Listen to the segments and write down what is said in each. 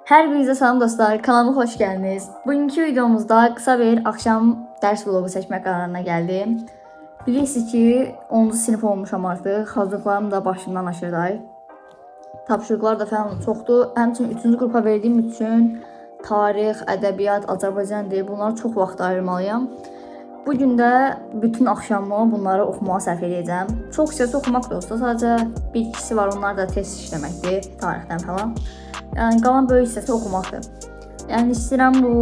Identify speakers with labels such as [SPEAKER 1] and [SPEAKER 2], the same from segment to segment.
[SPEAKER 1] Hər birinizə salam dostlar, kanalıma xoş gəldiniz. Bugünkü videomuzda qısa bir axşam dərs vlogu çəkmək qərarına gəldim. Bilirsiniz ki, 10-cu sinif olmuşam artıq, hazırlıqlarım da başımdan aşırday. Tapşırıqlar da falan çoxdur. Həmçinin 3-cü qrupa verdiyim üçün tarix, ədəbiyyat, Azərbaycan dili bunlara çox vaxt ayırmalıyam. Bugün də bütün axşamı bunları oxumağa sərf edəcəm. Çox hissəsi oxumaq da olsa, sadəcə bir ikisi var, onlar da test işləməkdir, tarixdən falan. Yəni qalan böyük hissəsi oxumaqdır. Yəni istəyirəm bu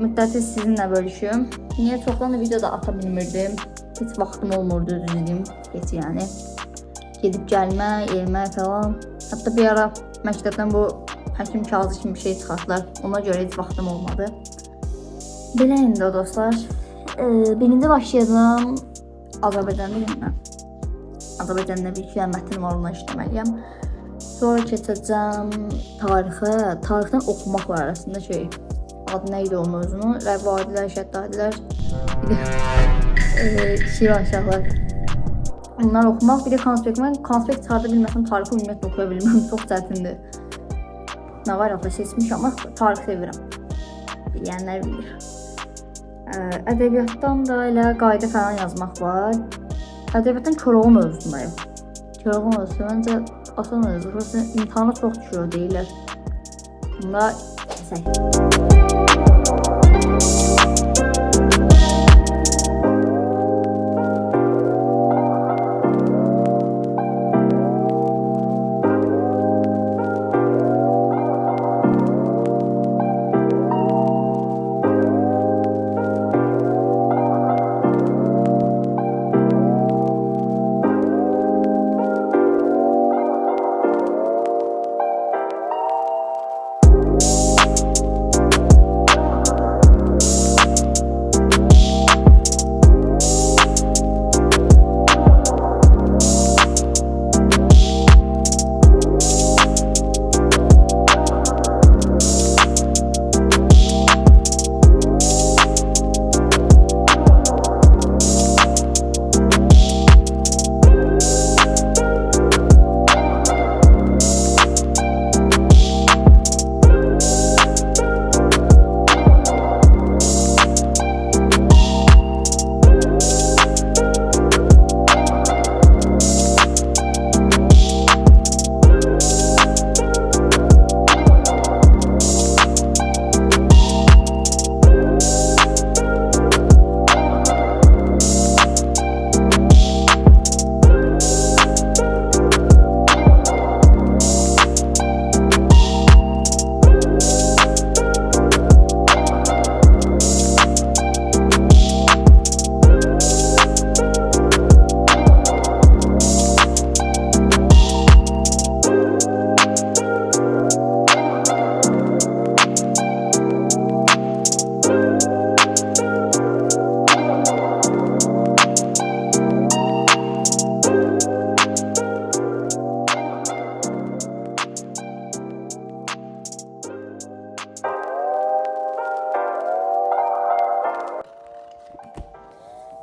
[SPEAKER 1] müddəti sizinlə bölüşüm. Niyə çoxdan da video da ata bilmirdim. Heç vaxtım olmurdu düzgün. Heç yəni. Gedib gəlmək, yemək falan. Hətta bir ara məktəbdən bu həkim kağızı kimi bir şey çıxartdılar. Ona görə heç vaxtım olmadı. Belə indi dostlar. Birinci başlayacağım Azərbaycan dilindən. Azərbaycanda bir iki mətn var, ondan işləməliyəm. Sonra keçəcəm tarixə. Tarixdən oxumaq var arasında şey. Adı nə idi onun özünü? Rəvadilər, şəddadilər. Şivan şahlar. Bunlar oxumaq. Bir də konspekt. Mən konspekt çıxarda bilməsəm tarixi ümumiyyətlə oxuya bilməm. Çox çətindir. Nə var yaxda seçmişəm, amma tarix sevirəm. Bilənlər bilir. Ədəbiyyatdan da elə qayda falan yazmaq var. Ədəbiyyatdan Koroğlu mövzusundayım. Koroğlu mövzusu məncə asan mövzu. Burası imtihana çox düşüyor deyirlər. Bunda kəsək.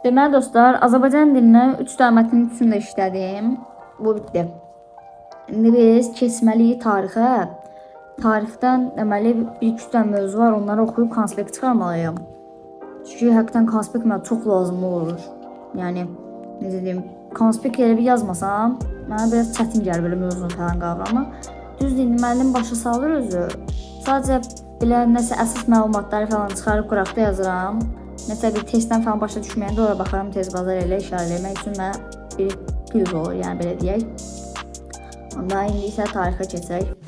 [SPEAKER 1] Deməli dostlar, Azərbaycan dilindən 3 dənə mətnin üçünü də işlədim. Bu bitdi. İndi biz keçməliyik tarixə. Tarixdən deməli 1-2 dənə mövzu var, onları oxuyub konspekt çıxarmalıyam. Çünki həqiqətən konspekt mənə çox lazım olur. Yəni necə deyim, konspekt elə bir yazmasam, mənə biraz çətin gəlir belə mövzunu falan qavramı. Düzdür, indi müəllim başa salır özü. Sadəcə belə nəsə əsas məlumatları falan çıxarıb qıraqda yazıram. Nəsə bir testdən falan başa düşməyəndə ora baxaram, tez bazar elə işarə eləmək üçün mənə bir pil olur, yəni belə deyək. Onda indi isə tarixə keçək.